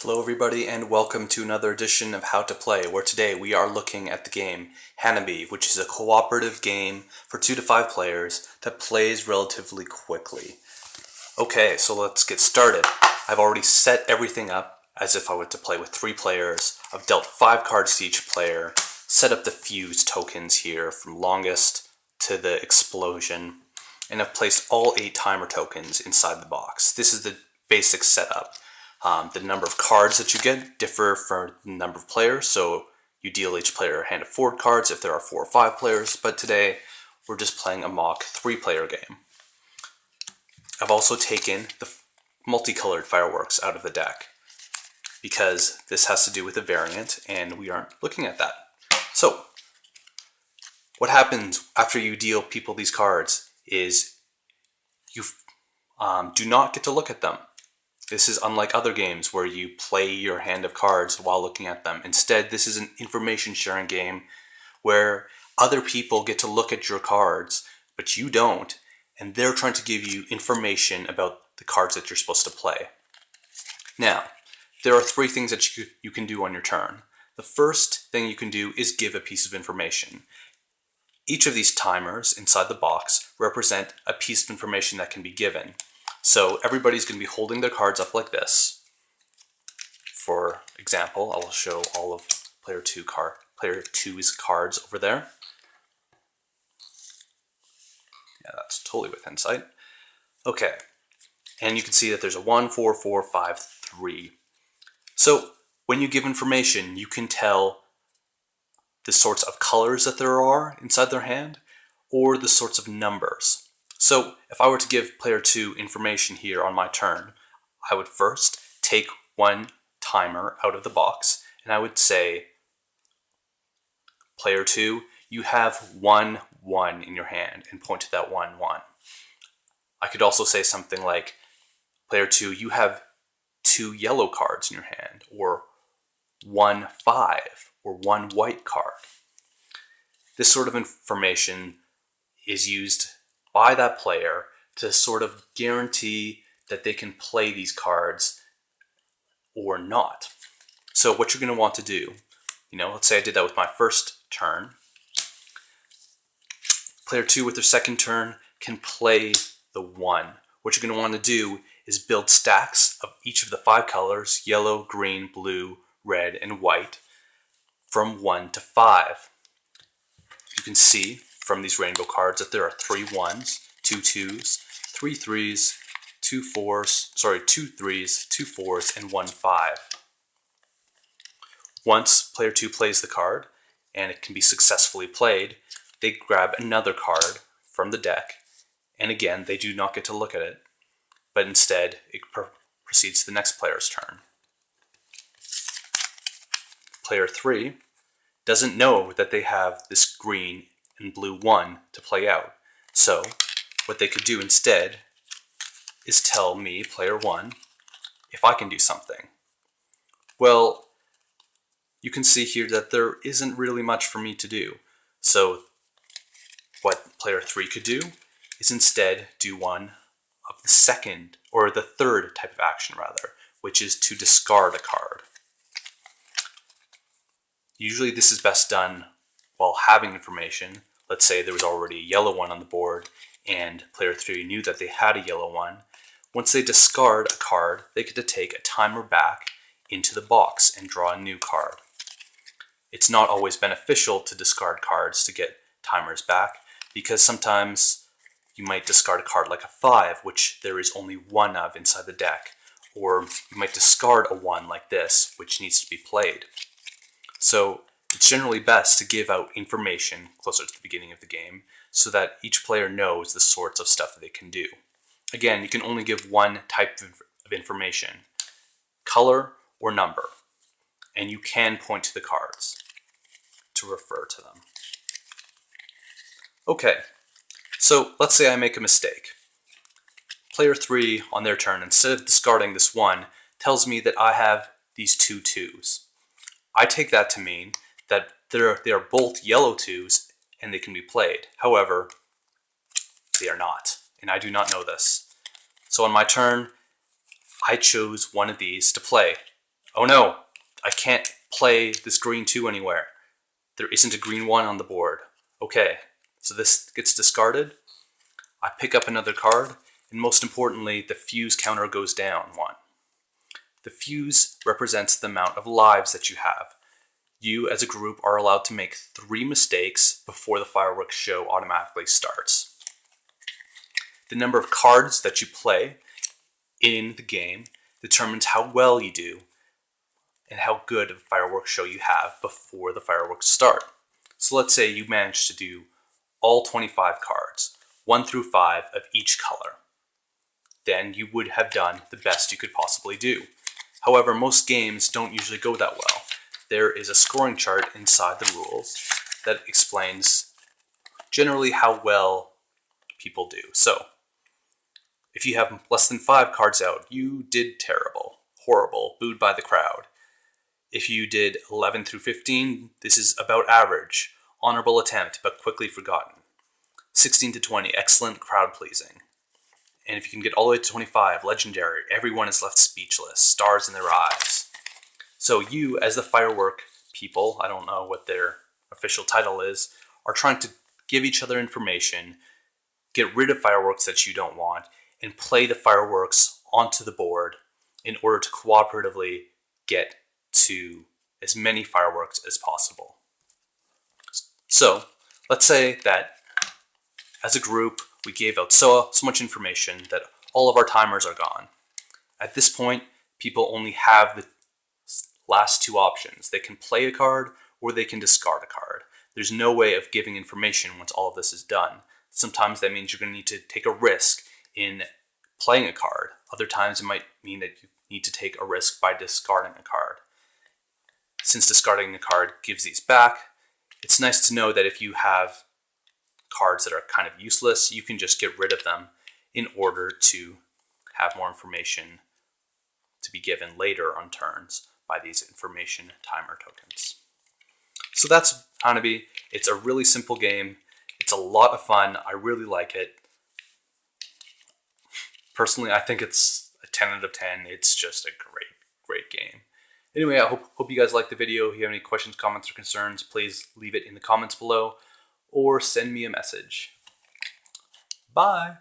Hello everybody and welcome to another edition of How to Play, where today we are looking at the game Hanabi, which is a cooperative game for 2 to 5 players that plays relatively quickly. Okay, so let's get started. I've already set everything up as if I were to play with 3 players. I've dealt 5 cards to each player, set up the fuse tokens here from longest to the explosion, and I've placed all 8 timer tokens inside the box. This is the basic setup. The number of cards that you get differ for the number of players, so you deal each player a hand of 4 cards if there are 4 or 5 players, but today we're just playing a mock 3-player game. I've also taken the multicolored fireworks out of the deck, because this has to do with a variant, and we aren't looking at that. So, what happens after you deal people these cards is you do not get to look at them. This is unlike other games where you play your hand of cards while looking at them. Instead, this is an information sharing game where other people get to look at your cards, but you don't, and they're trying to give you information about the cards that you're supposed to play. Now, there are 3 things that you can do on your turn. The first thing you can do is give a piece of information. Each of these timers inside the box represent a piece of information that can be given. So everybody's going to be holding their cards up like this. For example, I'll show all of player 2's cards over there. Yeah, that's totally with insight. Okay, and you can see that there's a 1, 4, 4, 5, 3. So when you give information, you can tell the sorts of colors that there are inside their hand, or the sorts of numbers. So if I were to give player 2 information here on my turn, I would first take 1 timer out of the box, and I would say, player 2, you have 1, 1 in your hand, and point to that 1, 1. I could also say something like, player 2, you have 2 yellow cards in your hand, or 1, 5, or 1 white card. This sort of information is used by that player to sort of guarantee that they can play these cards or not. So what you're going to want to do, let's say I did that with my first turn. Player 2 with their second turn can play the 1. What you're going to want to do is build stacks of each of the 5 colors, yellow, green, blue, red, and white, from 1 to 5. You can see from these rainbow cards that there are 3 1s, 2 2s, 3 3s, 2 4s, 2 3s, 2 4s, and 1 5. Once player 2 plays the card, and it can be successfully played, they grab another card from the deck, and again, they do not get to look at it, but instead it proceeds to the next player's turn. Player 3 doesn't know that they have this green and blue 1 to play out. So what they could do instead is tell me, player 1, if I can do something. Well, you can see here that there isn't really much for me to do. So what player 3 could do is instead do one of the second, or the third type of action rather, which is to discard a card. Usually this is best done while having information. Let's say there was already a yellow 1 on the board and player 3 knew that they had a yellow 1. Once they discard a card, they get to take a timer back into the box and draw a new card. It's not always beneficial to discard cards to get timers back, because sometimes you might discard a card like a 5, which there is only 1 of inside the deck, or you might discard a 1 like this, which needs to be played. So it's generally best to give out information closer to the beginning of the game so that each player knows the sorts of stuff that they can do. Again, you can only give 1 type of information, color or number, and you can point to the cards to refer to them. Okay, so let's say I make a mistake. Player 3 on their turn, instead of discarding this 1, tells me that I have these 2 2s. I take that to mean that they are both yellow 2s and they can be played. However, they are not, and I do not know this. So on my turn, I chose one of these to play. Oh no, I can't play this green 2 anywhere. There isn't a green 1 on the board. Okay, so this gets discarded. I pick up another card, and most importantly, the fuse counter goes down 1. The fuse represents the amount of lives that you have. You, as a group, are allowed to make 3 mistakes before the fireworks show automatically starts. The number of cards that you play in the game determines how well you do and how good of a fireworks show you have before the fireworks start. So let's say you manage to do all 25 cards, 1 through 5 of each color. Then you would have done the best you could possibly do. However, most games don't usually go that well. There is a scoring chart inside the rules that explains generally how well people do. So, if you have less than 5 cards out, you did terrible, horrible, booed by the crowd. If you did 11 through 15, this is about average, honorable attempt, but quickly forgotten. 16 to 20, excellent, crowd pleasing. And if you can get all the way to 25, legendary, everyone is left speechless, stars in their eyes. So you, as the firework people, I don't know what their official title is, are trying to give each other information, get rid of fireworks that you don't want, and play the fireworks onto the board in order to cooperatively get to as many fireworks as possible. So, let's say that as a group, we gave out so much information that all of our timers are gone. At this point, people only have the last 2 options. They can play a card or they can discard a card. There's no way of giving information once all of this is done. Sometimes that means you're going to need to take a risk in playing a card. Other times it might mean that you need to take a risk by discarding a card. Since discarding a card gives these back, it's nice to know that if you have cards that are kind of useless, you can just get rid of them in order to have more information to be given later on turns by these information timer tokens. So that's Hanabi. It's a really simple game. It's a lot of fun. I really like it. Personally, I think it's a 10 out of 10. It's just a great game. Anyway, I hope you guys liked the video. If you have any questions, comments, or concerns, please leave it in the comments below or send me a message. Bye!